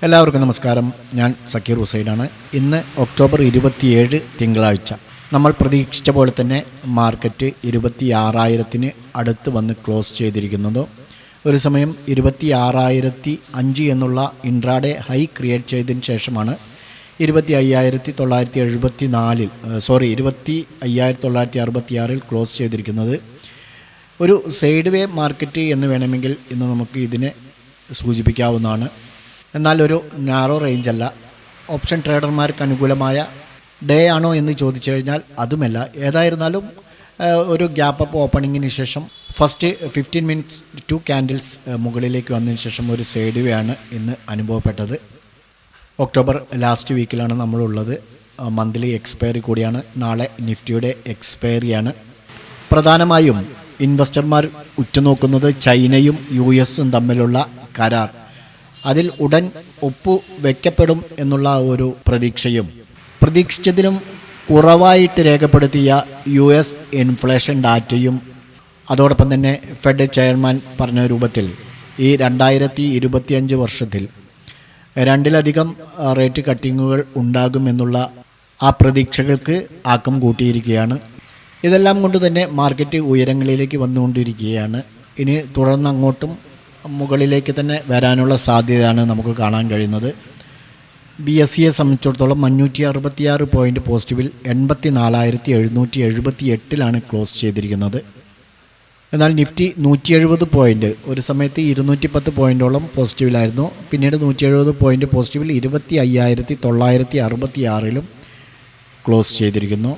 എല്ലാവർക്കും നമസ്കാരം. ഞാൻ സക്കീർ ഹുസൈനാണ്. ഇന്ന് ഒക്ടോബർ 27 തിങ്കളാഴ്ച. നമ്മൾ പ്രതീക്ഷിച്ച പോലെ തന്നെ മാർക്കറ്റ് 26,000-ന് അടുത്ത് വന്ന് ക്ലോസ് ചെയ്തിരിക്കുന്നത്. ഒരു സമയം 26,005 എന്നുള്ള ഇൻട്രാഡേ ഹൈ ക്രിയേറ്റ് ചെയ്തതിന് ശേഷമാണ് 25,966 ക്ലോസ് ചെയ്തിരിക്കുന്നത്. ഒരു സൈഡ് വേ മാർക്കറ്റ് എന്ന് വേണമെങ്കിൽ ഇന്ന് നമുക്ക് ഇതിനെ സൂചിപ്പിക്കാവുന്നതാണ്. എന്നാൽ ഒരു നാരോ റേഞ്ച് അല്ല. ഓപ്ഷൻ ട്രേഡർമാർക്ക് അനുകൂലമായ ഡേ ആണോ എന്ന് ചോദിച്ചു കഴിഞ്ഞാൽ അതുമല്ല. ഏതായിരുന്നാലും ഒരു ഗ്യാപ്പ് അപ്പ് ഓപ്പണിങ്ങിന് ശേഷം ഫസ്റ്റ് 15 മിനിറ്റ്സ് 2 ക്യാൻഡിൽസ് മുകളിലേക്ക് വന്നതിന് ശേഷം ഒരു സൈഡ് വേ ആണ് ഇന്ന് അനുഭവപ്പെട്ടത്. ഒക്ടോബർ ലാസ്റ്റ് വീക്കിലാണ് നമ്മളുള്ളത്. മന്ത്ലി എക്സ്പയറി കൂടിയാണ്. നാളെ നിഫ്റ്റിയുടെ എക്സ്പയറിയാണ്. പ്രധാനമായും ഇൻവെസ്റ്റർമാർ ഉറ്റുനോക്കുന്നത് ചൈനയും US-ഉം തമ്മിലുള്ള കരാർ. അതിൽ ഉടൻ ഒപ്പുവെക്കപ്പെടും എന്നുള്ള ഒരു പ്രതീക്ഷയും പ്രതീക്ഷിച്ചതിലും കുറവായിട്ട് രേഖപ്പെടുത്തിയ US ഇൻഫ്ലേഷൻ ഡാറ്റയും അതോടൊപ്പം തന്നെ ഫെഡ് ചെയർമാൻ പറഞ്ഞ രൂപത്തിൽ ഈ 2025 വർഷത്തിൽ 2-ലധികം റേറ്റ് കട്ടിങ്ങുകൾ ഉണ്ടാകുമെന്നുള്ള ആ പ്രതീക്ഷകൾക്ക് ആക്കം കൂട്ടിയിരിക്കുകയാണ്. ഇതെല്ലാം കൊണ്ട് തന്നെ മാർക്കറ്റ് ഉയരങ്ങളിലേക്ക് വന്നുകൊണ്ടിരിക്കുകയാണ്. ഇനി തുടർന്ന് അങ്ങോട്ടും മുകളിലേക്ക് തന്നെ വരാനുള്ള സാധ്യതയാണ് നമുക്ക് കാണാൻ കഴിയുന്നത്. BSEയെ സംബന്ധിച്ചിടത്തോളം 566 പോയിൻ്റ് പോസിറ്റീവിൽ 84,778 ക്ലോസ് ചെയ്തിരിക്കുന്നത്. എന്നാൽ നിഫ്റ്റി 170 പോയിൻ്റ്, ഒരു സമയത്ത് 210 പോയിൻ്റോളം പോസിറ്റീവിലായിരുന്നു. പിന്നീട് 170 പോയിൻ്റ് പോസിറ്റീവിൽ 25,966 ക്ലോസ് ചെയ്തിരിക്കുന്നു.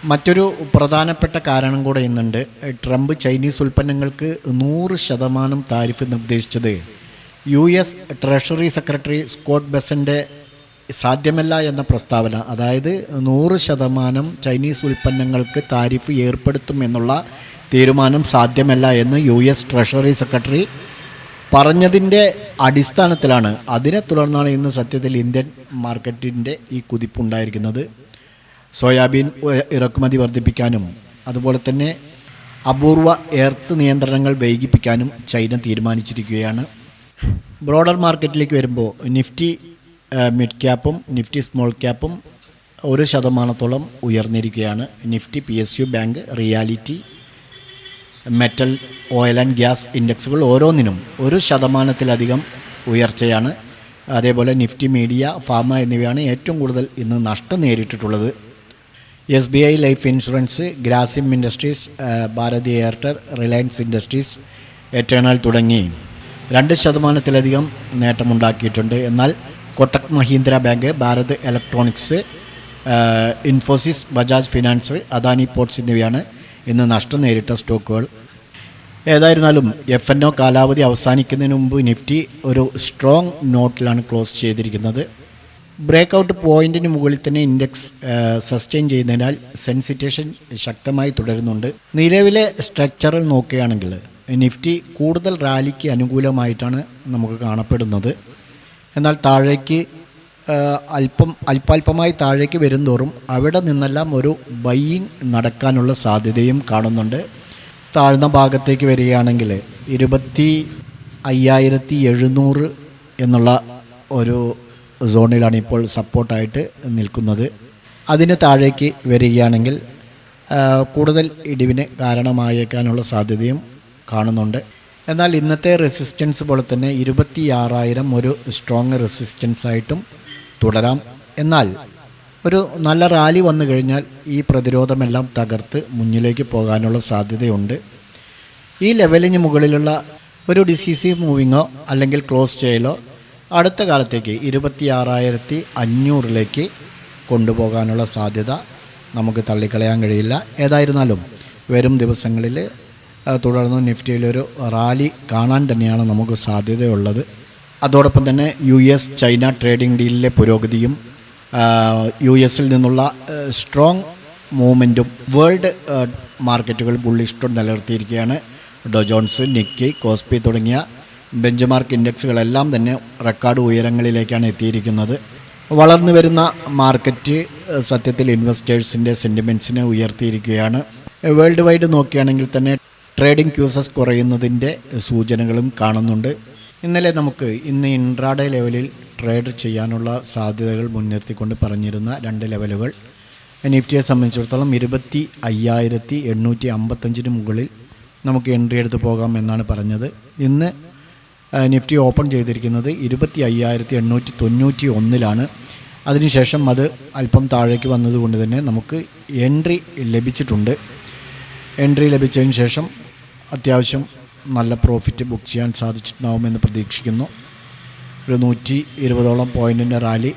മറ്റൊരു പ്രധാനപ്പെട്ട കാരണം കൂടെ ഇന്നുണ്ട്. ട്രംപ് ചൈനീസ് ഉൽപ്പന്നങ്ങൾക്ക് 100% താരിഫ് നിർദ്ദേശിച്ചത് US ട്രഷറി സെക്രട്ടറി സ്കോട്ട് ബെസൻ്റെ സാധ്യമല്ല എന്ന പ്രസ്താവന, അതായത് 100% ചൈനീസ് ഉൽപ്പന്നങ്ങൾക്ക് താരിഫ് ഏർപ്പെടുത്തുമെന്നുള്ള തീരുമാനം സാധ്യമല്ല എന്ന് US ട്രഷറി സെക്രട്ടറി പറഞ്ഞതിൻ്റെ അടിസ്ഥാനത്തിലാണ്. അതിനെ തുടർന്നാണ് ഇന്ന് സത്യത്തിൽ ഇന്ത്യൻ മാർക്കറ്റിൻ്റെ ഈ കുതിപ്പുണ്ടായിരിക്കുന്നത്. സോയാബീൻ ഇറക്കുമതി വർദ്ധിപ്പിക്കാനും അതുപോലെ തന്നെ അപൂർവ എർത്ത് നിയന്ത്രണങ്ങൾ വൈകിപ്പിക്കാനും ചൈന തീരുമാനിച്ചിരിക്കുകയാണ്. ബ്രോഡർ മാർക്കറ്റിലേക്ക് വരുമ്പോൾ നിഫ്റ്റി മിഡ് ക്യാപ്പും നിഫ്റ്റി സ്മോൾ ക്യാപ്പും 1% ഉയർന്നിരിക്കുകയാണ്. Nifty PSU bank, realty, metal, oil and gas ഇൻഡെക്സുകൾ ഓരോന്നിനും 1% ഉയർച്ചയാണ്. അതേപോലെ നിഫ്റ്റി മീഡിയ, ഫാർമ എന്നിവയാണ് ഏറ്റവും കൂടുതൽ ഇന്ന് നഷ്ടം നേരിട്ടിട്ടുള്ളത്. SBI life insurance, Grasim industries, Bharti Airtel, Reliance industries, Eternal തുടങ്ങി 2% നേട്ടമുണ്ടാക്കിയിട്ടുണ്ട്. എന്നാൽ Kotak Mahindra bank, Bharat electronics, Infosys, Bajaj finance, Adani ports എന്നിവയാണ് ഇന്ന് നഷ്ടം നേരിട്ട സ്റ്റോക്കുകൾ. ഏതായിരുന്നാലും FNO കാലാവധി അവസാനിക്കുന്നതിന് മുമ്പ് നിഫ്റ്റി ഒരു സ്ട്രോങ് നോട്ടിലാണ് ക്ലോസ് ചെയ്തിരിക്കുന്നത്. ബ്രേക്കൗട്ട് പോയിൻറ്റിന് മുകളിൽ തന്നെ ഇൻഡെക്സ് സസ്റ്റെയിൻ ചെയ്യുന്നതിനാൽ സെൻസിറ്റേഷൻ ശക്തമായി തുടരുന്നുണ്ട്. നിലവിലെ സ്ട്രക്ചറിൽ നോക്കുകയാണെങ്കിൽ നിഫ്റ്റി കൂടുതൽ റാലിക്ക് അനുകൂലമായിട്ടാണ് നമുക്ക് കാണപ്പെടുന്നത്. എന്നാൽ താഴേക്ക് അല്പാൽപമായി താഴേക്ക് വരുന്തോറും അവിടെ നിന്നെല്ലാം ഒരു ബൈയിങ് നടക്കാനുള്ള സാധ്യതയും കാണുന്നുണ്ട്. താഴ്ന്ന ഭാഗത്തേക്ക് വരികയാണെങ്കിൽ 25,700 എന്നുള്ള ഒരു സോണിലാണ് ഇപ്പോൾ സപ്പോർട്ടായിട്ട് നിൽക്കുന്നത്. അതിന് താഴേക്ക് വരികയാണെങ്കിൽ കൂടുതൽ ഇടിവിന് കാരണമായേക്കാനുള്ള സാധ്യതയും കാണുന്നുണ്ട്. എന്നാൽ ഇന്നത്തെ റെസിസ്റ്റൻസ് പോലെ തന്നെ 26,000 ഒരു സ്ട്രോങ് റെസിസ്റ്റൻസ് ആയിട്ടും തുടരാം. എന്നാൽ ഒരു നല്ല റാലി വന്നു കഴിഞ്ഞാൽ ഈ പ്രതിരോധമെല്ലാം തകർത്ത് മുന്നിലേക്ക് പോകാനുള്ള സാധ്യതയുണ്ട്. ഈ ലെവലിന് മുകളിലുള്ള ഒരു ഡിസിസീവ് മൂവിങ്ങോ അല്ലെങ്കിൽ ക്ലോസ് ചെയ്യലോ അടുത്ത കാലത്തേക്ക് 26,500 കൊണ്ടുപോകാനുള്ള സാധ്യത നമുക്ക് തള്ളിക്കളയാൻ കഴിയില്ല. ഏതായിരുന്നാലും വരും ദിവസങ്ങളിൽ തുടർന്ന് നിഫ്റ്റിയിലൊരു റാലി കാണാൻ തന്നെയാണ് നമുക്ക് സാധ്യതയുള്ളത്. അതോടൊപ്പം തന്നെ US ചൈന ട്രേഡിംഗ് ഡീലിലെ പുരോഗതിയും US-ൽ നിന്നുള്ള സ്ട്രോങ് മൂവ്മെൻറ്റും വേൾഡ് മാർക്കറ്റുകൾ ബുള്ളിഷ് ട്രെൻഡ് നിലനിർത്തിയിരിക്കുകയാണ്. ഡോ ജോൺസ്, നിക്കി, കോസ്പി തുടങ്ങിയ ബെഞ്ച് മാർക്ക് ഇൻഡെക്സുകളെല്ലാം തന്നെ റെക്കോർഡ് ഉയരങ്ങളിലേക്കാണ് എത്തിയിരിക്കുന്നത്. വളർന്നു വരുന്ന മാർക്കറ്റ് സത്യത്തിൽ ഇൻവെസ്റ്റേഴ്സിൻ്റെ സെൻറ്റിമെൻറ്റ്സിനെ ഉയർത്തിയിരിക്കുകയാണ്. വേൾഡ് വൈഡ് നോക്കുകയാണെങ്കിൽ തന്നെ ട്രേഡിംഗ് ക്യൂസസ് കുറയുന്നതിൻ്റെ സൂചനകളും കാണുന്നുണ്ട്. ഇന്നലെ നമുക്ക് ഇന്ന് ഇൻട്രാഡേ ലെവലിൽ ട്രേഡ് ചെയ്യാനുള്ള സാധ്യതകൾ മുൻനിർത്തിക്കൊണ്ട് പറഞ്ഞിരുന്ന 2 ലെവലുകൾ നിഫ്റ്റിയെ സംബന്ധിച്ചിടത്തോളം 25,855 മുകളിൽ നമുക്ക് എൻട്രി എടുത്ത് പോകാം എന്നാണ് പറഞ്ഞത്. ഇന്ന് നിഫ്റ്റി ഓപ്പൺ ചെയ്തിരിക്കുന്നത് 25,891 അതിനുശേഷം അത് അല്പം താഴേക്ക് വന്നതുകൊണ്ട് തന്നെ നമുക്ക് എൻട്രി ലഭിച്ചിട്ടുണ്ട്. എൻട്രി ലഭിച്ചതിന് ശേഷം അത്യാവശ്യം നല്ല പ്രോഫിറ്റ് ബുക്ക് ചെയ്യാൻ സാധിച്ചിട്ടുണ്ടാവുമെന്ന് പ്രതീക്ഷിക്കുന്നു. ഒരു 120ഓളം പോയിൻറ്റിൻ്റെ റാലി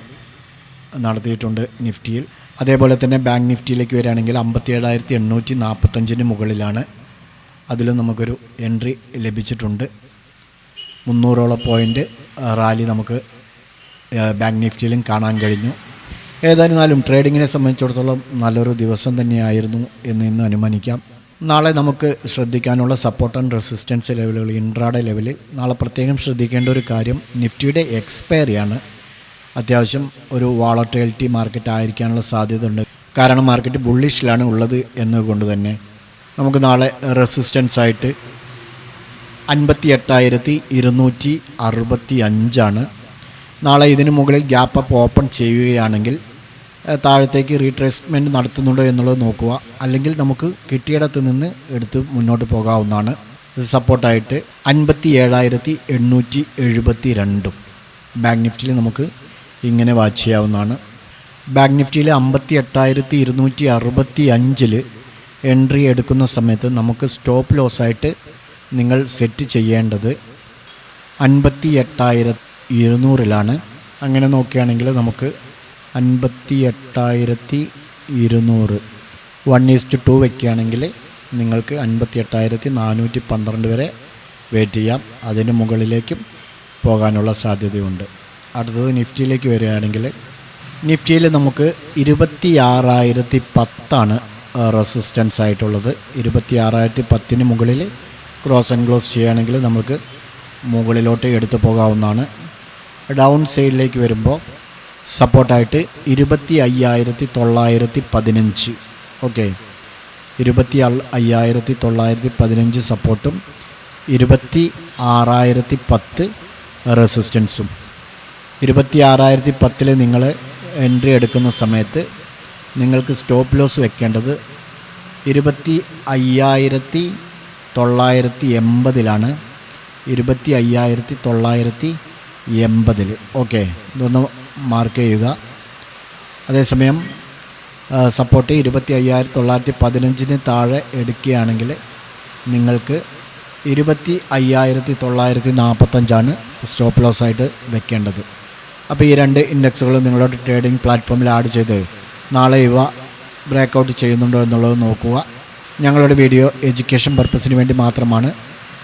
നടത്തിയിട്ടുണ്ട് നിഫ്റ്റിയിൽ. അതേപോലെ തന്നെ ബാങ്ക് നിഫ്റ്റിയിലേക്ക് വരികയാണെങ്കിൽ 57,845 മുകളിലാണ്. അതിലും നമുക്കൊരു എൻട്രി ലഭിച്ചിട്ടുണ്ട്. 300ഓളം പോയിൻ്റ് റാലി നമുക്ക് ബാങ്ക് നിഫ്റ്റിയിലും കാണാൻ കഴിഞ്ഞു. ഏതായിരുന്നാലും ട്രേഡിങ്ങിനെ സംബന്ധിച്ചിടത്തോളം നല്ലൊരു ദിവസം തന്നെയായിരുന്നു എന്ന് ഇന്ന് അനുമാനിക്കാം. നാളെ നമുക്ക് ശ്രദ്ധിക്കാനുള്ള സപ്പോർട്ട് ആൻഡ് റെസിസ്റ്റൻസ് ലെവലുകൾ ഇൻട്രാഡേ ലെവലിൽ നാളെ പ്രത്യേകം ശ്രദ്ധിക്കേണ്ട ഒരു കാര്യം നിഫ്റ്റിയുടെ എക്സ്പയറിയാണ്. അത്യാവശ്യം ഒരു വോളറ്റിലിറ്റി മാർക്കറ്റ് ആയിരിക്കാനുള്ള സാധ്യതയുണ്ട്. കാരണം മാർക്കറ്റ് ബുള്ളിഷിലാണ് ഉള്ളത് എന്നതുകൊണ്ട് തന്നെ നമുക്ക് നാളെ റെസിസ്റ്റൻസ് ആയിട്ട് 58,265 നാളെ ഇതിനു മുകളിൽ ഗ്യാപ്പ് അപ്പ് ഓപ്പൺ ചെയ്യുകയാണെങ്കിൽ താഴത്തേക്ക് റീട്രേസ്മെൻറ്റ് നടത്തുന്നുണ്ടോ എന്നുള്ളത് നോക്കുക. അല്ലെങ്കിൽ നമുക്ക് കിട്ടിയിടത്ത് നിന്ന് എടുത്ത് മുന്നോട്ട് പോകാവുന്നതാണ്. സപ്പോർട്ടായിട്ട് 57,872 ബാങ്ക് നിഫ്റ്റിയിൽ നമുക്ക് ഇങ്ങനെ വാച്ച് ചെയ്യാവുന്നതാണ്. ബാങ്ക് നിഫ്റ്റിയിൽ 58,265 എൻട്രി എടുക്കുന്ന സമയത്ത് നമുക്ക് സ്റ്റോപ്പ് ലോസായിട്ട് നിങ്ങൾ സെറ്റ് ചെയ്യേണ്ടത് 58,200 അങ്ങനെ നോക്കുകയാണെങ്കിൽ നമുക്ക് 58,200 1:2 വയ്ക്കുകയാണെങ്കിൽ നിങ്ങൾക്ക് 58,412 വരെ വെയിറ്റ് ചെയ്യാം. അതിന് മുകളിലേക്കും പോകാനുള്ള സാധ്യതയുണ്ട്. അടുത്തത് നിഫ്റ്റിയിലേക്ക് വരികയാണെങ്കിൽ നിഫ്റ്റിയിൽ നമുക്ക് 26,010 റെസിസ്റ്റൻസ് ആയിട്ടുള്ളത്. 26,010 മുകളിൽ ക്രോസ് ആൻഡ് ക്ലോസ് ചെയ്യുകയാണെങ്കിൽ നമുക്ക് മുകളിലോട്ട് എടുത്തു പോകാവുന്നതാണ്. ഡൗൺ സൈഡിലേക്ക് വരുമ്പോൾ സപ്പോർട്ടായിട്ട് 25,915 ഓക്കെ, 25,915 സപ്പോർട്ടും 26,010 റെസിസ്റ്റൻസും. 26,010 നിങ്ങൾ എൻട്രി എടുക്കുന്ന സമയത്ത് നിങ്ങൾക്ക് സ്റ്റോപ്പ് ലോസ് വെക്കേണ്ടത് 25,980 25,980 ഓക്കെ, ഇതൊന്ന് മാർക്ക് ചെയ്യുക. അതേസമയം സപ്പോർട്ട് 25,915 താഴെ എടുക്കുകയാണെങ്കിൽ നിങ്ങൾക്ക് 25,945 സ്റ്റോപ്പ് ലോസായിട്ട് വെക്കേണ്ടത്. അപ്പോൾ ഈ 2 ഇൻഡെക്സുകളും നിങ്ങളുടെ ട്രേഡിംഗ് പ്ലാറ്റ്ഫോമിൽ ആഡ് ചെയ്ത് നാളെ ഇവ ബ്രേക്കൗട്ട് ചെയ്യുന്നുണ്ടോ എന്നുള്ളത് നോക്കുക. ഞങ്ങളുടെ വീഡിയോ എഡ്യൂക്കേഷൻ പർപ്പസിന് വേണ്ടി മാത്രമാണ്.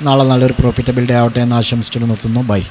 നാളെ നല്ലൊരു പ്രോഫിറ്റബിൾ ഡേ ആവട്ടെ എന്ന് ആശംസിച്ചു നിർത്തുന്നു. ബൈ.